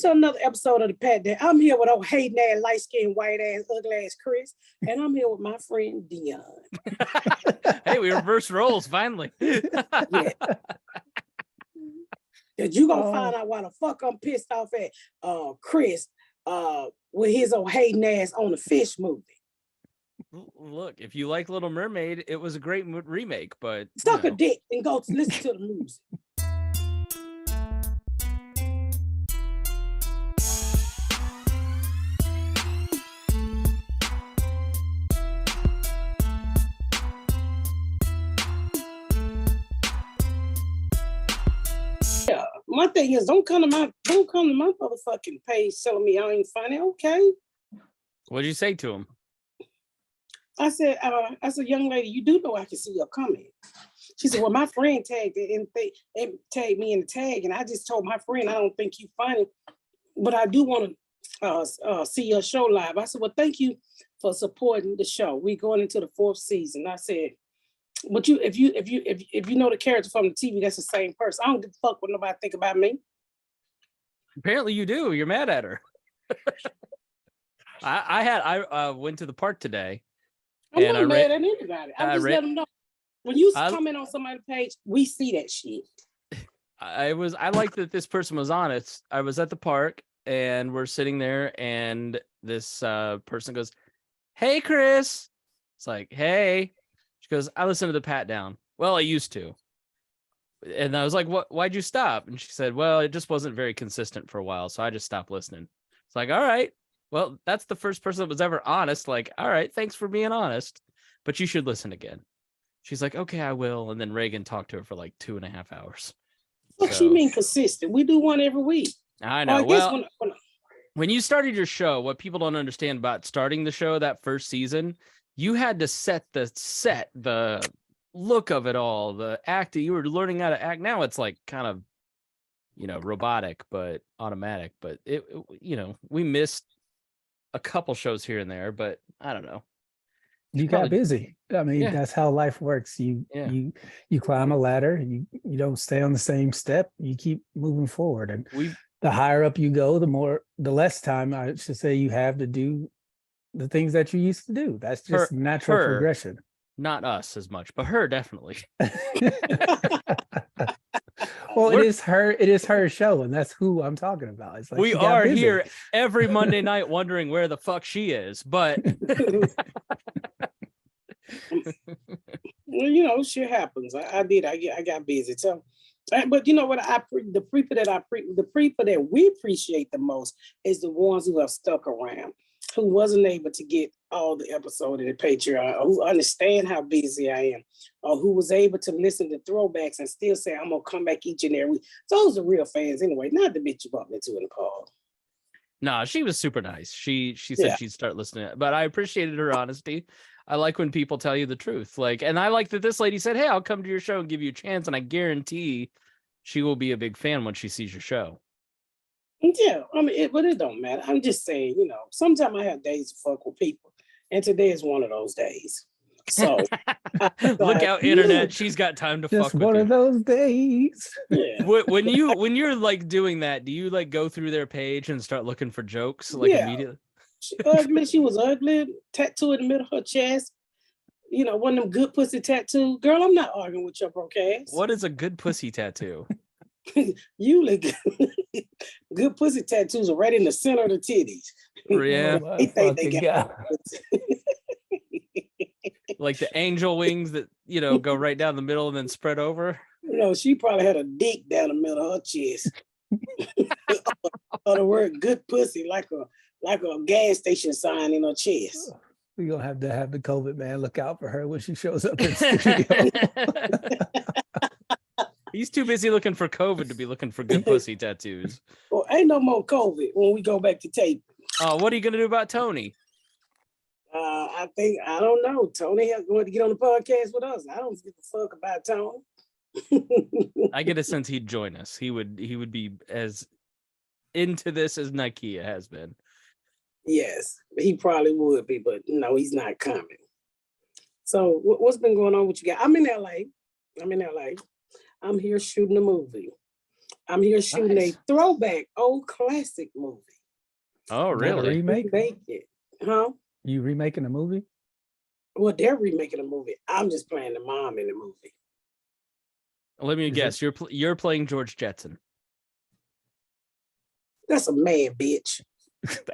to another episode of the Pat Day. I'm here with old hating ass, light-skinned, white-ass, ugly-ass Chris, and I'm here with my friend Dion. Hey, we reversed roles finally. Yeah. Cause you gonna find out why the fuck I'm pissed off at Chris with his old hating ass on the fish movie. Look, if you like Little Mermaid, it was a great remake, but suck a dick and go listen to the music. Yeah, my thing is don't come to my motherfucking page telling me I ain't funny. Okay. What'd you say to him? I said, young lady, you do know I can see your comment. She said, well, my friend tagged it and tagged me in the tag, and I just told my friend I don't think you funny, but I do want to see your show live. I said, well, thank you for supporting the show. We're going into the 4th season. I said, but if you know the character from the TV, that's the same person. I don't give a fuck what nobody think about me. Apparently you do. You're mad at her. I went to the park today. I'm not mad at anybody. I just let them know. When you comment on somebody's page, we see that shit. I like that this person was honest. I was at the park and we're sitting there and this person goes, "Hey, Chris." It's like, "Hey." She goes, "I listen to the Pat Down." Well, I used to. And I was like, "What? Why'd you stop?" And she said, "Well, it just wasn't very consistent for a while, so I just stopped listening." It's like, all right. Well, that's the first person that was ever honest. Like, all right, thanks for being honest, but you should listen again. She's like, okay, I will. And then Reagan talked to her for like 2.5 hours. What you mean consistent? We do one every week. I know. When you started your show, what people don't understand about starting the show that first season, you had to set the look of it all, the acting. You were learning how to act. Now it's like kind of, robotic, but automatic. But we missed a couple shows here and there, but I don't know. You got busy. I mean, that's how life works. You climb a ladder. You don't stay on the same step. You keep moving forward, and the higher up you go, the less time, I should say, you have to do the things that you used to do. That's just natural progression. Not us as much, but her definitely. Well, it is her show, and that's who I'm talking about. It's like we are here every Monday night wondering where the fuck she is, but well, shit happens. I got busy. So, but you know what? The people that we appreciate the most is the ones who have stuck around, who wasn't able to get all the episodes of the Patreon, or who understand how busy I am, or who was able to listen to throwbacks and still say, I'm going to come back each and every week. Those are real fans anyway, not the bitch you bumped into in the pod. No, she was super nice. She said she'd start listening, but I appreciated her honesty. I like when people tell you the truth. And I like that this lady said, hey, I'll come to your show and give you a chance. And I guarantee she will be a big fan when she sees your show. Yeah, I mean, but it don't matter. I'm just saying, sometimes I have days to fuck with people, and today is one of those days. So look out, internet. She's got time to fuck with you. Just one of those days. Yeah. When you're like doing that, do you like go through their page and start looking for jokes immediately? She was ugly, tattoo in the middle of her chest. One of them good pussy tattoos. Girl, I'm not arguing with your broke ass. What is a good pussy tattoo? You look good pussy tattoos are right in the center of the titties. Yeah. They think they got like the angel wings that go right down the middle and then spread over. She probably had a dick down the middle of her chest. Or the word good pussy like a gas station sign in her chest. We're gonna have to have the COVID man look out for her when she shows up in the studio. He's too busy looking for COVID to be looking for good pussy tattoos. Well, ain't no more COVID when we go back to tape. What are you gonna do about Tony? I don't know. Tony is going to get on the podcast with us. I don't give a fuck about Tony. I get a sense he'd join us. He would be as into this as Nikea has been. Yes, he probably would be, but no, he's not coming. So what's been going on with you guys? I'm in LA. I'm here shooting a movie. I'm here shooting a throwback old classic movie. Oh, really? Remake? Remake it. Huh? You remaking a movie? Well, they're remaking a movie. I'm just playing the mom in the movie. Let me guess. You're playing George Jetson. That's a man, bitch.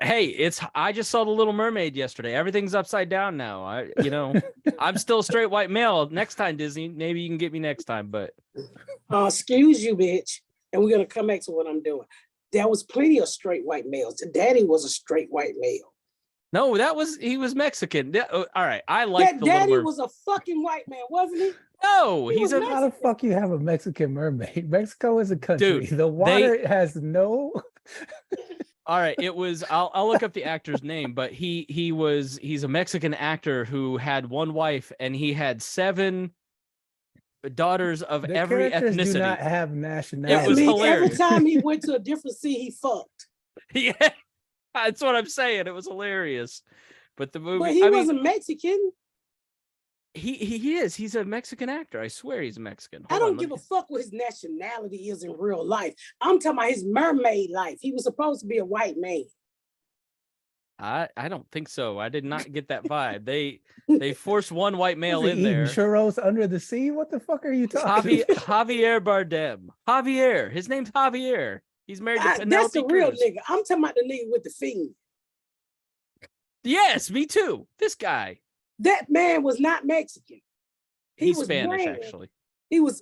Hey, I just saw the Little Mermaid yesterday. Everything's upside down now. I'm still a straight white male. Next time, Disney, maybe you can get me next time, but excuse you, bitch. And we're gonna come back to what I'm doing. There was plenty of straight white males. Daddy was a straight white male. No, he was Mexican. All right, I like that. Daddy was a fucking white man, wasn't he? No, he's a. How the fuck you have a Mexican mermaid? Mexico is a country. Dude, the water has no. All right, it was. I'll look up the actor's name, but he's a Mexican actor who had one wife and he had 7 daughters of every ethnicity. Do not have nationality. It was hilarious. Every time he went to a different sea, he fucked. Yeah, that's what I'm saying. It was hilarious. But the movie. But he wasn't Mexican. He is. He's a Mexican actor. I swear he's Mexican. I don't give a fuck what his nationality is in real life. I'm talking about his mermaid life. He was supposed to be a white man. I don't think so. I did not get that vibe. They forced one white male in there. Churros under the sea? What the fuck are you talking about? Javier Bardem. Javier. His name's Javier. He's married to Penelope That's the real Cruz. nigga. I'm talking about the nigga with the fiend. Yes, me too. This guy. That man was not Mexican. He's Spanish, actually. He was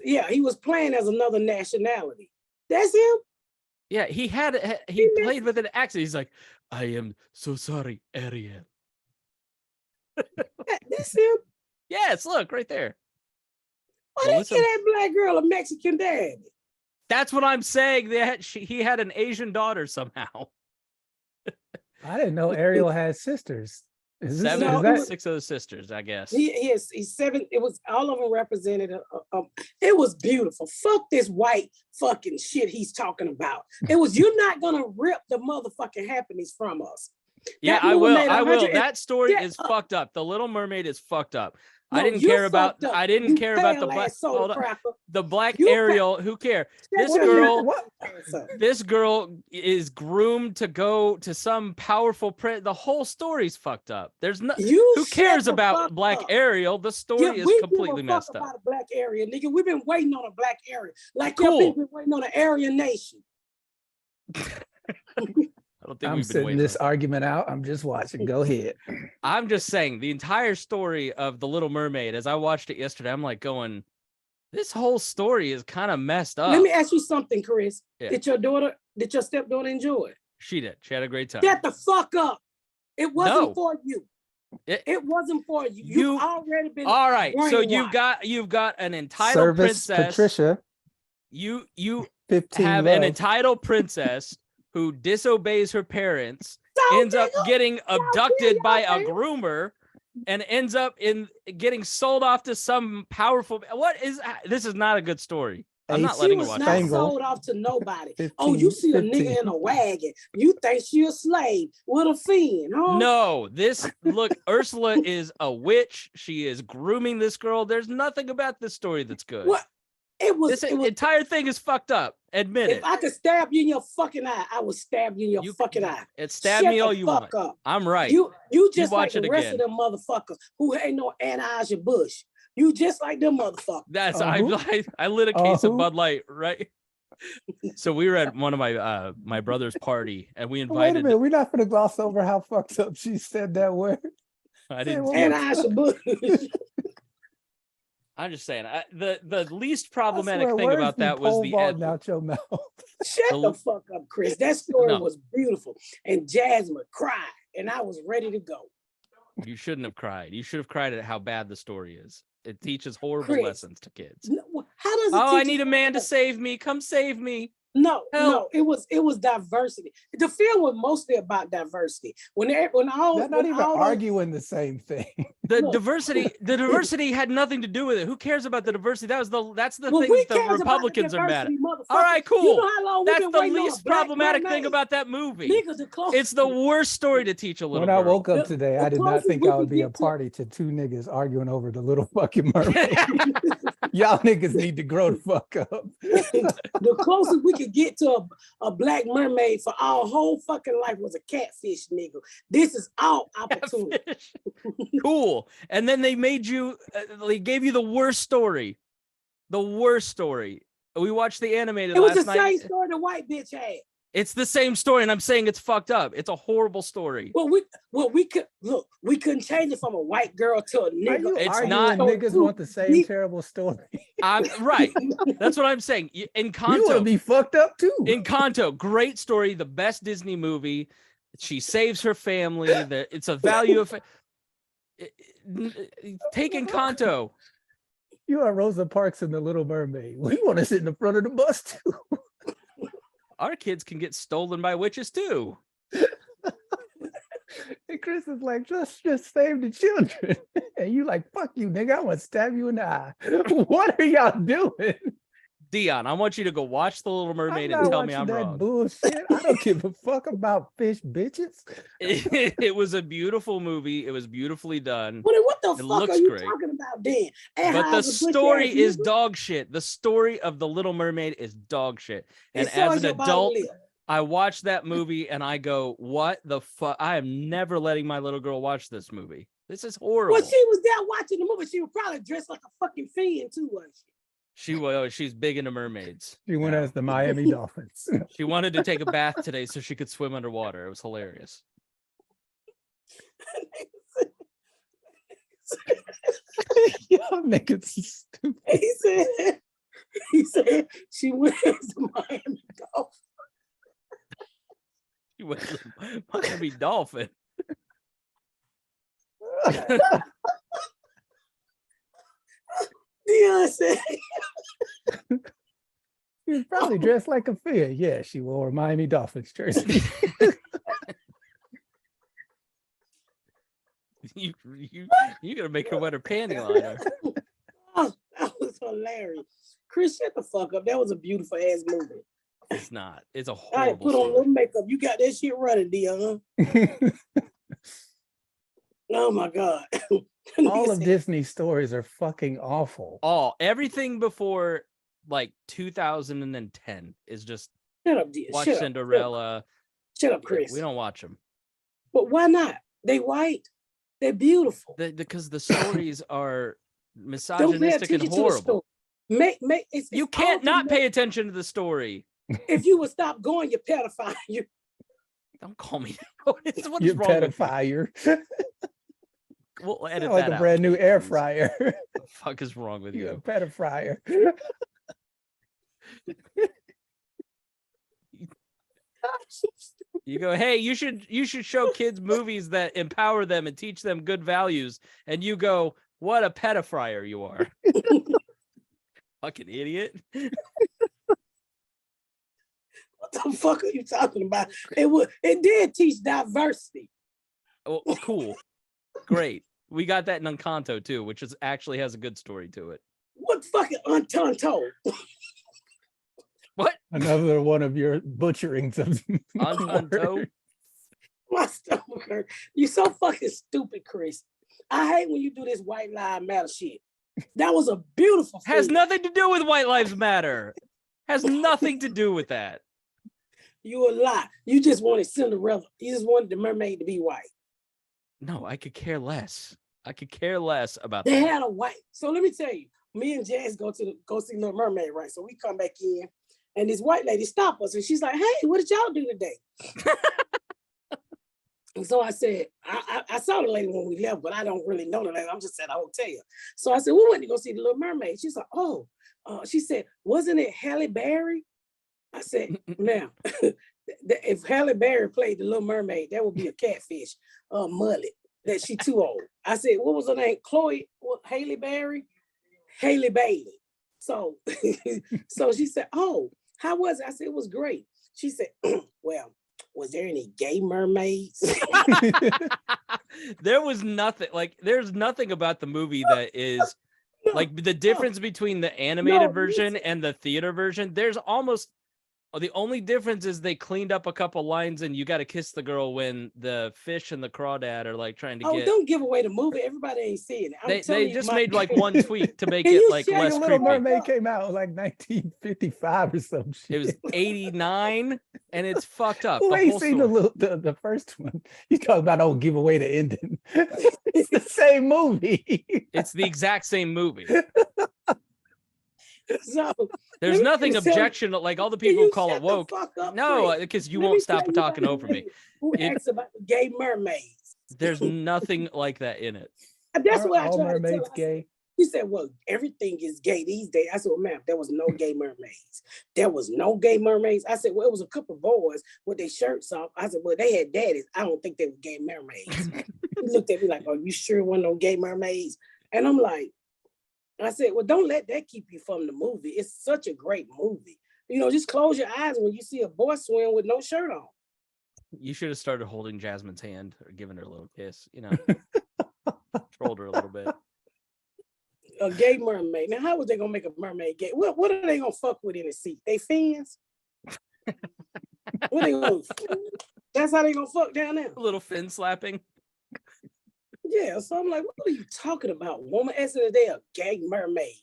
playing as another nationality. That's him? Yeah, he played with an accent. He's like, I am so sorry, Ariel. That's him? Yes, look, right there. Why they get that black girl a Mexican daddy? That's what I'm saying. He had an Asian daughter somehow. I didn't know Ariel had sisters. Is this, 6 other sisters, I guess. He's 7. It was all of them represented. It was beautiful. Fuck this white fucking shit he's talking about. It was, you're not gonna rip the motherfucking happiness from us. Yeah, I will. That story is fucked up. The Little Mermaid is fucked up. No, I didn't care about the black Ariel. Who cares? This girl is groomed to go to some powerful prince. The whole story's fucked up. There's no who cares about black Ariel. The story is completely messed up. About a black Ariel, nigga. We've been waiting on a black Ariel. Like you've been waiting on an Aryan nation. I don't think I'm sitting this argument out. I'm just watching. Go ahead. I'm just saying the entire story of the Little Mermaid, as I watched it yesterday, I'm like going, this whole story is kind of messed up. Let me ask you something, Chris. Yeah. Did your stepdaughter enjoy it? She did. She had a great time. Get the fuck up. It wasn't for you. It wasn't for you. You've already been all right. So you've got an entitled princess. Patricia. You have an entitled princess who disobeys her parents, ends up getting abducted by a groomer, and ends up getting sold off to some powerful. This is not a good story. I'm not letting you watch it. She was not sold off to nobody. 15, you see a nigga in a wagon. You think she a slave with a fiend, huh? No, look, Ursula is a witch. She is grooming this girl. There's nothing about this story that's good. What? This entire thing is fucked up. Admit it. If I could stab you in your fucking eye, I would stab you in your fucking eye. Stab me all you want. Up. I'm right. You just like the rest of them motherfuckers who ain't no Anheuser-Busch. You just like them motherfuckers. That's I lit a case of Bud Light, right? So we were at one of my brother's party, and we invited. Wait a minute, we're not gonna gloss over how fucked up she said that word. I didn't. Anheuser-Busch. I'm just saying, the least problematic thing about that was the end. Out your mouth. Shut the fuck up, Chris. That story was beautiful, and Jasmine cried, and I was ready to go. You shouldn't have cried. You should have cried at how bad the story is. It teaches horrible lessons to kids. How does it I need a man to save me. Come save me. No, it was diversity. The film was mostly about diversity. They're not even arguing the same thing. The diversity had nothing to do with it. Who cares about the diversity? That's the thing that the Republicans are mad at. All right, cool. You know how long that's the least problematic thing about that movie. It's the worst story to teach a little. When I woke up today, I did not think I would be a party to 2 niggas arguing over the Little fucking Mermaid. Y'all niggas need to grow the fuck up. The closest we could get to a black mermaid for our whole fucking life was a catfish, nigga. This is our opportunity. Cool. And then they made you, they gave you the worst story. The worst story. We watched the animated last night. It was the same story the white bitch had. It's the same story, and I'm saying it's fucked up. It's a horrible story. Well, we couldn't change it from a white girl to a nigga. It's not. Niggas want the same terrible story. I'm right. That's what I'm saying. Encanto, you want to be fucked up too. Encanto, great story, the best Disney movie. She saves her family. It's a value of. Take Encanto. You are Rosa Parks in The Little Mermaid. We want to sit in the front of the bus too. Our kids can get stolen by witches too. And Chris is like, just save the children. And you like, fuck you, nigga. I want to stab you in the eye. What are y'all doing? Dion, I want you to go watch The Little Mermaid and tell me I'm wrong. Bullshit. I don't give a fuck about fish, bitches. It was a beautiful movie. It was beautifully done. What the fuck are you talking about then? But the story is dog shit. The story of The Little Mermaid is dog shit. And as an adult, I watched that movie and I go, what the fuck? I am never letting my little girl watch this movie. This is horrible. Well, she was there watching the movie. She was probably dressed like a fucking fiend too, wasn't she? She's big into mermaids. She went as the Miami Dolphins. She wanted to take a bath today so she could swim underwater. It was hilarious. Y'all niggas stupid. He said she went as the Miami Dolphins. She went as the Miami Dolphin. Dion said she was probably dressed like a fish. Yeah, she wore a Miami Dolphins jersey. You gonna make her wear her panty liner. Oh, that was hilarious. Chris, shut the fuck up. That was a beautiful ass movie. It's not. It's a I horrible. Put on a little makeup. You got that shit running, Dion. Oh my God. All of Disney's stories are fucking awful. Everything before like 2010 is just shut up, Dion. Watch Cinderella. Shut up, Chris. We don't watch them. But why not? They white. They're beautiful. Because the stories are misogynistic and horrible. You can't not pay attention to the story. If you would stop going, you're pedophile. Don't call me. You're pedophile. We'll edit like that a out. brand new air fryer. What the fuck is wrong with you? You're a pedophile. You go, hey, you should show kids movies that empower them and teach them good values. And you go, what a pedophile you are. Fucking idiot. What the fuck are you talking about? It did teach diversity. Oh, cool. Great. We got that in Encanto too, which actually has a good story to it. What fucking Encanto? What? Another one of your butcherings of Encanto. My stomach hurt. You so fucking stupid, Chris. I hate when you do this white lives matter shit. That was a beautiful film. Has nothing to do with White Lives Matter. Has nothing to do with that. You a lie. You just wanted Cinderella. You just wanted the mermaid to be white. No, I could care less. I could care less about they that. Had a white. So let me tell you, me and Jazz go see Little Mermaid, right? So we come back in, and this white lady stop us, and she's like, "Hey, what did y'all do today?" And so I said, I saw the lady when we left, but I don't really know the lady. I'm just at a hotel. So I said, we went to go see the Little Mermaid. She's like, oh, she said, wasn't it Halle Berry? I said, now, if Halle Berry played the Little Mermaid, that would be a catfish, mullet, that she too old. I said, what was her name? Chloe, Halle Berry? Haley Bailey. So, so she said, oh, how was it? I said, it was great. She said, well, was there any gay mermaids? There was nothing. Like, there's nothing about the movie that is like the difference between the animated version and the theater version. There's almost Oh, the only difference is they cleaned up a couple lines, and you got to kiss the girl when the fish and the crawdad are like trying to get. Don't give away the movie. Everybody ain't seeing it. They just made like one tweak to make it like less Little creepy. Mermaid came out in like 1955 or some shit. It was 89, and it's fucked up. Who ain't seen the first one? You talk about give away the ending. It's the same movie. It's the exact same movie. So there's nothing objectionable. Like all the people who call it woke. No, because you won't stop talking over me. Who asks about the gay mermaids? There's nothing like that in it. That's what I tried mermaids to tell her. gay. He said, well, everything is gay these days. I said, well, ma'am, there was no gay mermaids. There was no gay mermaids. I said, well, it was a couple of boys with their shirts off. I said, well, they had daddies. I don't think they were gay mermaids. He looked at me like, are you sure it wasn't no gay mermaids? And I'm like, I said, well, don't let that keep you from the movie. It's such a great movie. Just close your eyes when you see a boy swim with no shirt on. You should have started holding Jasmine's hand or giving her a little kiss, trolled her a little bit. A gay mermaid. Now, how was they gonna make a mermaid gay? What are they gonna fuck with in the sea? They fins? What they gonna? That's how they gonna fuck down there. A little fin slapping. Yeah, so I'm like, what are you talking about, woman? As if they a gay mermaid.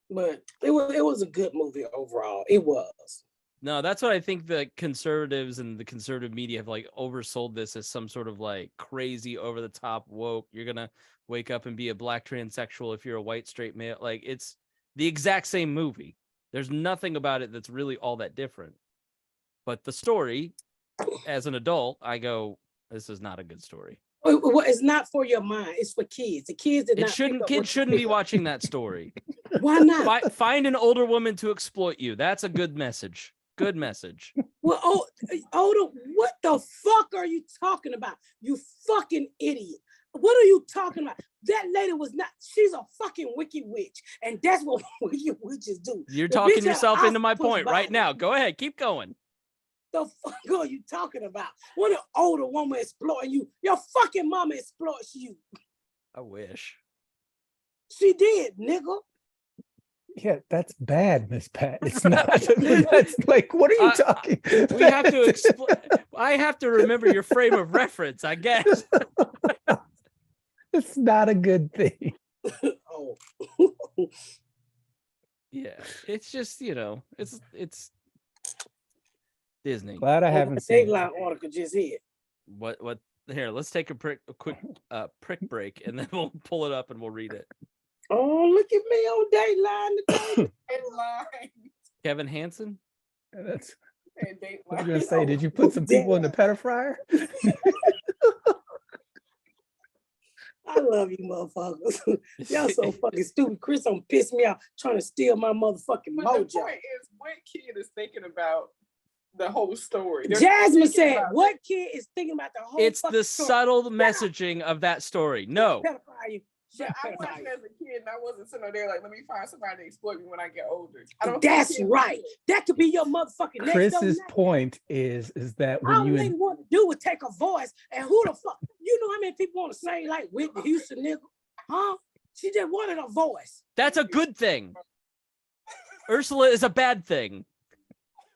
But it was a good movie overall. It was. No, that's what I think the conservatives and the conservative media have like oversold this as some sort of like crazy over the top woke. You're gonna wake up and be a black transsexual if you're a white straight male. Like it's the exact same movie. There's nothing about it that's really all that different. But the story, as an adult, I go, this is not a good story. Well, it's not for your mind. It's for kids. The kids kids shouldn't be watching that story. Why not? Find an older woman to exploit you. That's a good message. Good message. Well, older, what the fuck are you talking about? You fucking idiot. What are you talking about? That lady was not, she's a fucking wicked witch. And that's what wicked witches do. You're talking yourself into my point right now. Go ahead. Keep going. The fuck are you talking about? What an older woman exploiting you. Your fucking mama exploits you. I wish. She did, nigga. Yeah, that's bad, Miss Pat. It's not. That's like, what are you talking? We have to explain. I have to remember your frame of reference, I guess. It's not a good thing. Oh. Yeah, it's just, it's Disney. Glad I haven't seen the Dateline article just hit. What here, let's take a quick prick break and then we'll pull it up and we'll read it. Oh, look at me on Dateline today. Dateline. Kevin Hansen? That's what I'm gonna say. Did you put some people in the pedo fryer? I love you motherfuckers. Y'all so fucking stupid. Chris don't piss me off trying to steal my motherfucking mojo. The point is, what kid is thinking about the whole story? Jasmine said, what kid is thinking about the whole It's the story? subtle messaging of that story. No. But I watched it as a kid and I wasn't sitting there like, let me find somebody to exploit me when I get older. That's right. That could be your motherfucking Chris's point is that when all they want to do is take a voice and who the fuck, you know how many people want to sing like Whitney Houston, nigga? Huh? She just wanted a voice. That's a good thing. Ursula is a bad thing.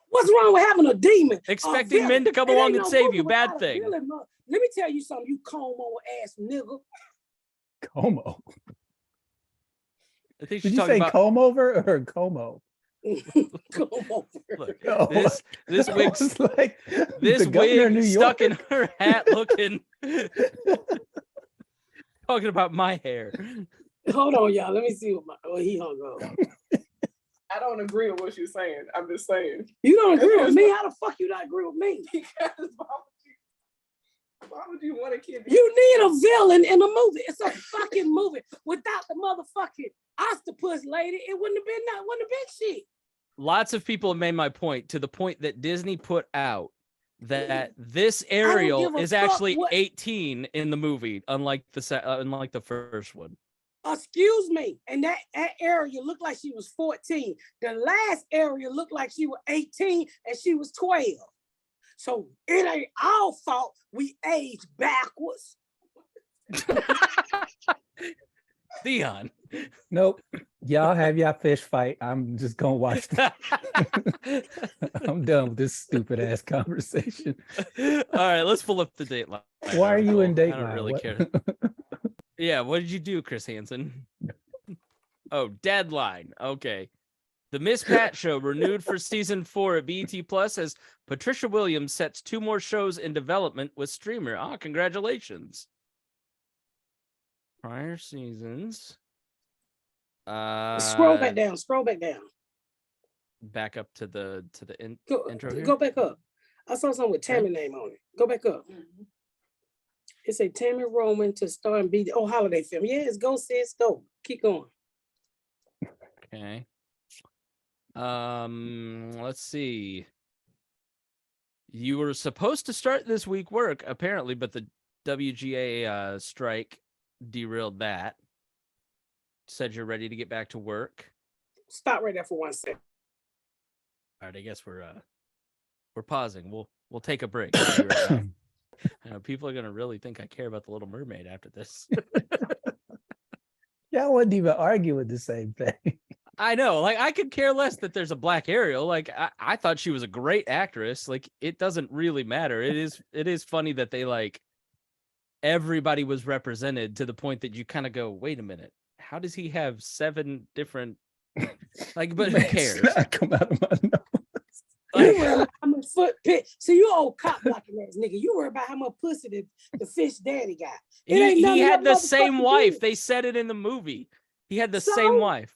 What's wrong with having a demon? Expecting men to come along and save you, bad thing. Let me tell you something, you Como ass nigga. Como. I think Did you say comb over or Como? Come over. Look, this wig's like this wig stuck in her hat looking talking about my hair. Hold on, y'all. Let me see what he hung up. I don't agree with what you're saying. I'm just saying. You don't agree with me? How the fuck you not agree with me? Because why would you want a kid? You need a villain in a movie. It's a fucking movie. Without the motherfucking octopus lady, it wouldn't have been shit. Lots of people have made my point to the point that Disney put out that this Ariel is actually 18 in the movie, unlike the first one. Excuse me. And that Ariel looked like she was 14. The last Ariel looked like she was 18 and she was 12. So it ain't our fault we aged backwards. Theon, Nope. Y'all have y'all fish fight. I'm just gonna watch that. I'm done with this stupid ass conversation. All right, let's pull up the Dateline. Why are you in Dateline? I don't really care. Yeah, what did you do, Chris Hansen? Oh, Deadline. Okay. The Miss Pat Show renewed for season 4 at BET Plus as Patricia Williams sets 2 more shows in development with streamer. Congratulations. Prior seasons. Scroll back down. Back up to the intro here. Go back up. I saw something with Tammy name on it. Go back up. It said Tammy Roman to star in BET. Oh, holiday film. Yes, go sis, go. Keep going. Okay. Let's see. You were supposed to start this week work apparently, but the WGA strike derailed that. Said you're ready to get back to work. Stop right there for 1 second. All right, I guess we're pausing. We'll take a break. I'll be right back. You know, people are gonna really think I care about the Little Mermaid after this. Y'all wouldn't even argue with the same thing. I know, like I could care less that there's a black Ariel. Like I thought she was a great actress. Like it doesn't really matter. It is funny that they like everybody was represented to the point that you kind of go, wait a minute, how does he have 7 different like? But who cares? Come out of my nose. You worry about how much foot pit. So you old cop blocking ass nigga. You worry about how much pussy the fish daddy got. He had the same wife. They said it in the movie. He had the same wife.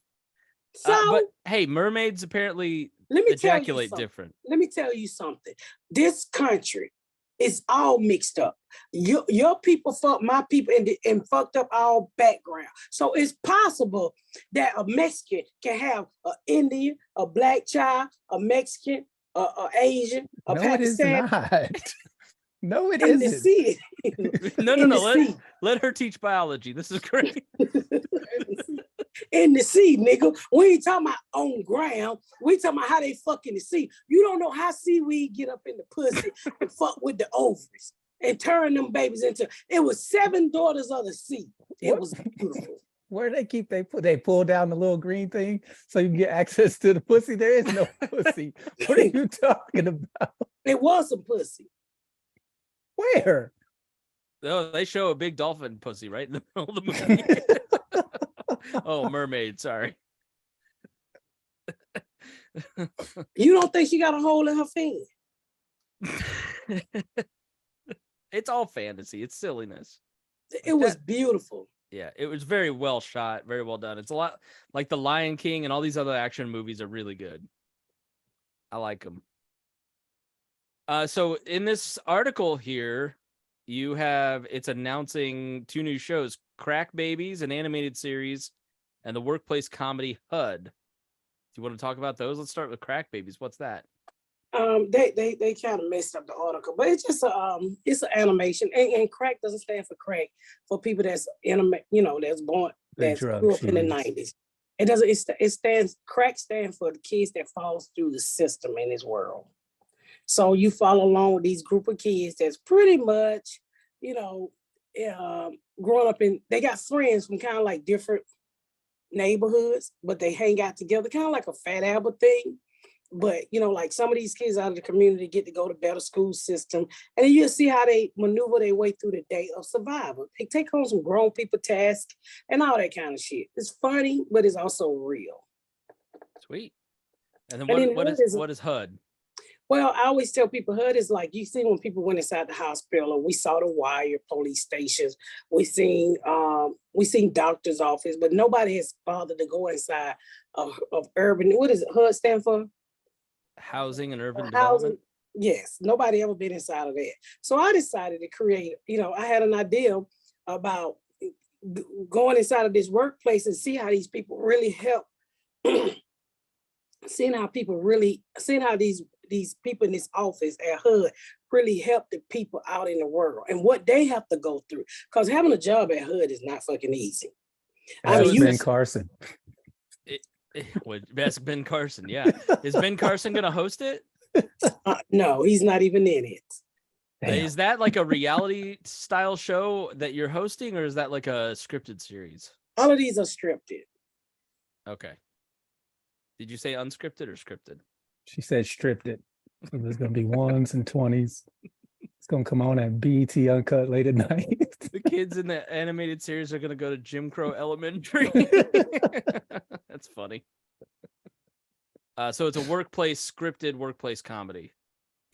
But hey, mermaids apparently ejaculate different. Let me tell you something. This country is all mixed up. Your people fucked my people and fucked up our background. So it's possible that a Mexican can have an Indian, a black child, a Mexican, a Asian, a Pakistan. No, it in isn't. The sea. No. Let her teach biology. This is great. In the sea, nigga. We ain't talking about on ground. We talking about how they fuck in the sea. You don't know how seaweed get up in the pussy and fuck with the ovaries and turn them babies into. It was 7 daughters of the sea. It was beautiful. Where they keep they pull down the little green thing so you can get access to the pussy. There is no pussy. What are you talking about? It was some pussy. Where? No, they show a big dolphin pussy right in the middle of the movie. Oh, mermaid, sorry. You don't think she got a hole in her finger? It's all fantasy. It's silliness. It was beautiful. Yeah, it was very well shot, very well done. It's a lot like The Lion King and all these other action movies are really good. I like them. So in this article here, it's announcing 2 new shows, Crack Babies, an animated series, and the workplace comedy HUD. Do you want to talk about those? Let's start with Crack Babies. What's that? They kind of messed up the article, but it's just it's an animation, and crack doesn't stand for crack for people that's that's born that grew up in the 90s. It doesn't. It stands crack stands for the kids that falls through the system in this world. So you follow along with these group of kids that's pretty much, growing up they got friends from kind of like different neighborhoods, but they hang out together, kind of like a Fat Albert thing. But, like some of these kids out of the community get to go to better school system. And then you'll see how they maneuver their way through the day of survival. They take on some grown people tasks and all that kind of shit. It's funny, but it's also real. Sweet. And then what is HUD? Well, I always tell people HUD is like, you see when people went inside the hospital, or we saw the wire police stations, we seen doctor's office, but nobody has bothered to go inside of urban. What does HUD stand for? Housing and urban development. Yes, nobody ever been inside of that. So I decided to create, I had an idea about going inside of this workplace and see how these people really help, seeing how these people in this office at HUD really help the people out in the world and what they have to go through. Because having a job at HUD is not fucking easy. Ben Carson. That's Ben Carson, yeah. Is Ben Carson going to host it? No, he's not even in it. Damn. Is that like a reality style show that you're hosting, or is that like a scripted series? All of these are scripted. Okay. Did you say unscripted or scripted? She said stripped it. So there's gonna be 1s and 20s. It's gonna come on at BET Uncut late at night. The kids in the animated series are gonna go to Jim Crow Elementary. That's funny. So it's a scripted workplace comedy.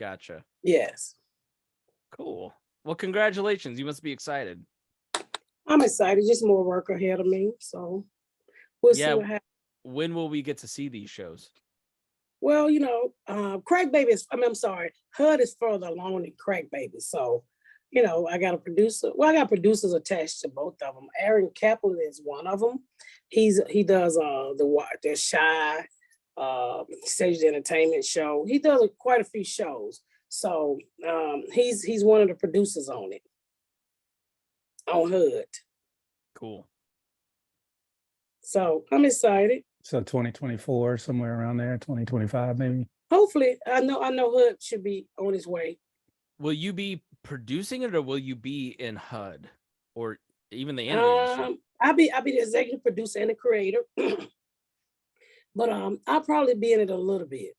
Gotcha. Yes. Cool. Well, congratulations. You must be excited. I'm excited. Just more work ahead of me. So we'll see what happens. When will we get to see these shows? Well, Crack Baby I'm sorry, HUD is further along than Crack Baby. So, I got a producer. Well, I got producers attached to both of them. Aaron Kaplan is one of them. He does the Shy Stage Entertainment show. He does quite a few shows. So he's one of the producers on it. On HUD. Cool. So I'm excited. So 2024, somewhere around there, 2025 maybe. Hopefully, I know HUD should be on its way. Will you be producing it, or will you be in HUD, or even the animated show? I'll be the executive producer and the creator, but I'll probably be in it a little bit.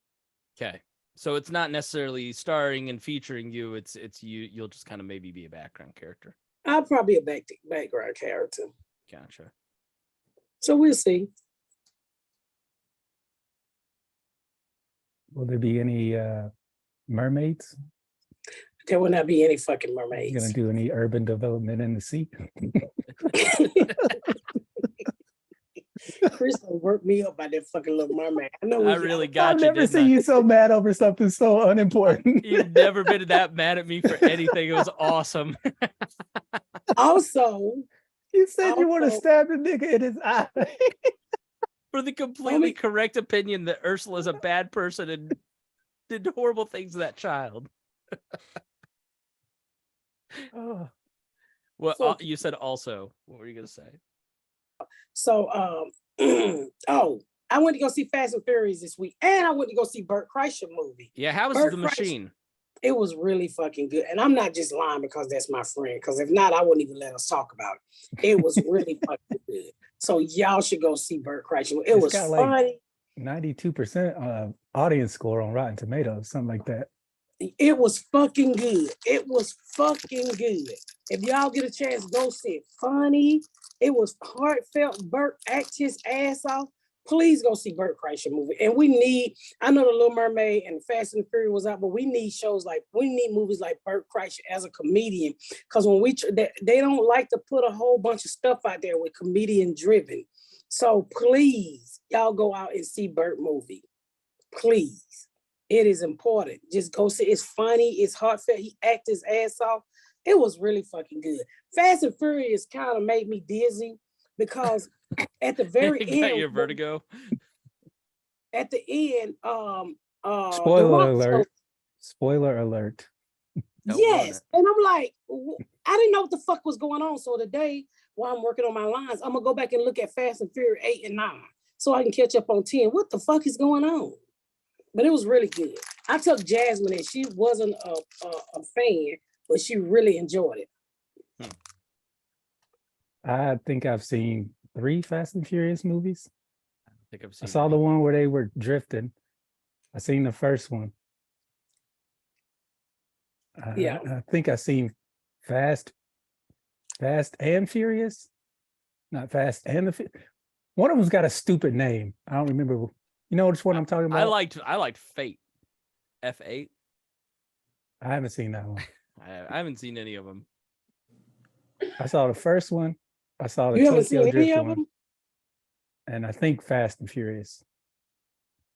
Okay, so it's not necessarily starring and featuring you. It's you. You'll just kind of maybe be a background character. I'll probably be a background character. Gotcha. So we'll see. Will there be any mermaids? There will not be any fucking mermaids. You gonna do any urban development in the sea? Chris will work me up by that fucking Little Mermaid. I really got I've you. I've never seen you so mad over something so unimportant. You've never been that mad at me for anything. It was awesome. Also, you said you want to stab the nigga in his eye. For the completely correct opinion that Ursula is a bad person and did horrible things to that child. Oh. Well, you said also. What were you going to say? So, I went to go see Fast and Furious this week, and I went to go see Bert Kreischer movie. Yeah, how was The Machine? It was really fucking good. And I'm not just lying because that's my friend, because if not, I wouldn't even let us talk about it. It was really fucking good. So y'all should go see Bert Kreischer. It was funny. 92% audience score on Rotten Tomatoes, something like that. It was fucking good. It was fucking good. If y'all get a chance, go see it. Funny. It was heartfelt. Bert act his ass off. Please go see Bert Kreischer movie. And I know the Little Mermaid and Fast and Furious was out, but we need movies like Bert Kreischer as a comedian. Because they don't like to put a whole bunch of stuff out there with comedian driven. So please, y'all go out and see Bert movie. Please. It is important. Just go see. It's funny. It's heartfelt. He acted his ass off. It was really fucking good. Fast and Furious kind of made me dizzy because at the very end, got your vertigo. At the end, spoiler alert. Spoiler alert. Yes, and I'm like, I didn't know what the fuck was going on. So today, while I'm working on my lines, I'm gonna go back and look at Fast and Furious 8 and 9 so I can catch up on 10. What the fuck is going on? But it was really good. I took Jasmine and she wasn't a fan, but she really enjoyed it. I think I've seen 3 Fast and Furious movies. I saw 3. the one where they were drifting. I seen the first one. Yeah. I think I seen Fast and Furious. Not Fast and one of them's got a stupid name. I don't remember. You know which one I'm talking about? I liked Fate. F8. I haven't seen that one. I haven't seen any of them. I saw the first one. I saw the Tokyo Drift one. And I think Fast and Furious.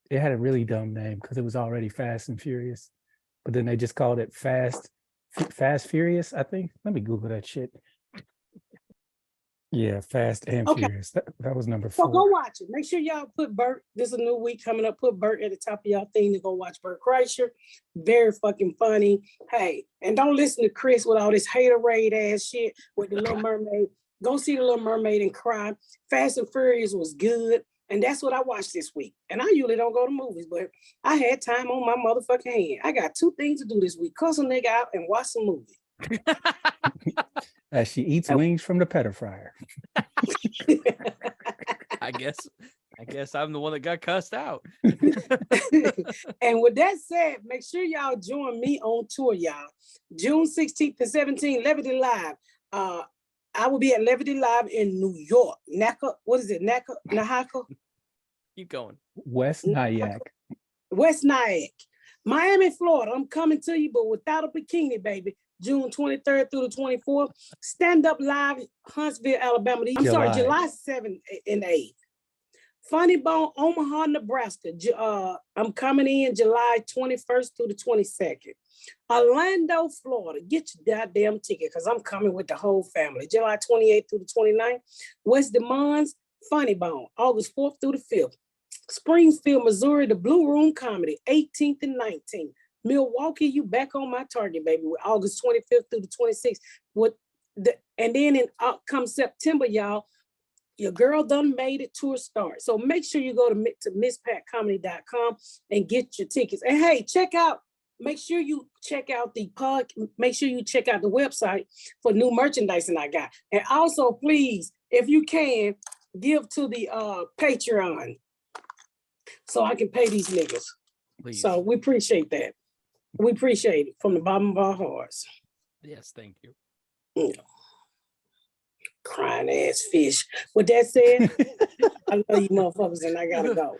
It had a really dumb name because it was already Fast and Furious. But then they just called it Fast Furious, I think. Let me Google that shit. Yeah, Fast and Furious. That was number 4. So go watch it. Make sure y'all put Bert. This is a new week coming up. Put Bert at the top of y'all thing to go watch Bert Kreischer. Very fucking funny. Hey, and don't listen to Chris with all this haterade ass shit with the Little Mermaid. Go see the Little Mermaid and cry. Fast and Furious was good. And that's what I watched this week. And I usually don't go to movies, but I had time on my motherfucking hand. I got 2 things to do this week. Cuss a nigga out and watch some movie. As she eats wings from the pedo fryer. I guess I'm the one that got cussed out. And with that said, make sure y'all join me on tour, y'all. June 16th and 17th, Levity Live. I will be at Levity Live in New York. Nahaka? Keep going. West Nyack. West Nyack. Miami, Florida. I'm coming to you, but without a bikini, baby. June 23rd through the 24th. Stand Up Live, Huntsville, Alabama. July 7th and 8th. Funny Bone, Omaha, Nebraska. I'm coming in July 21st through the 22nd. Orlando, Florida. Get your goddamn ticket because I'm coming with the whole family. July 28th through the 29th. West Des Moines, Funny Bone, August 4th through the 5th. Springfield, Missouri, the Blue Room Comedy, 18th and 19th. Milwaukee, you back on my target, baby, with August 25th through the 26th. And then come September, y'all, your girl done made it tour start. So make sure you go to misspatcomedy.com and get your tickets. And hey, make sure you check out the website for new merchandising I got. And also, please, if you can, give to the Patreon so I can pay these niggas. Please. So we appreciate that. We appreciate it from the bottom of our hearts. Yes, thank you. Yeah. Crying ass fish. With that said, I love you motherfuckers and I gotta go.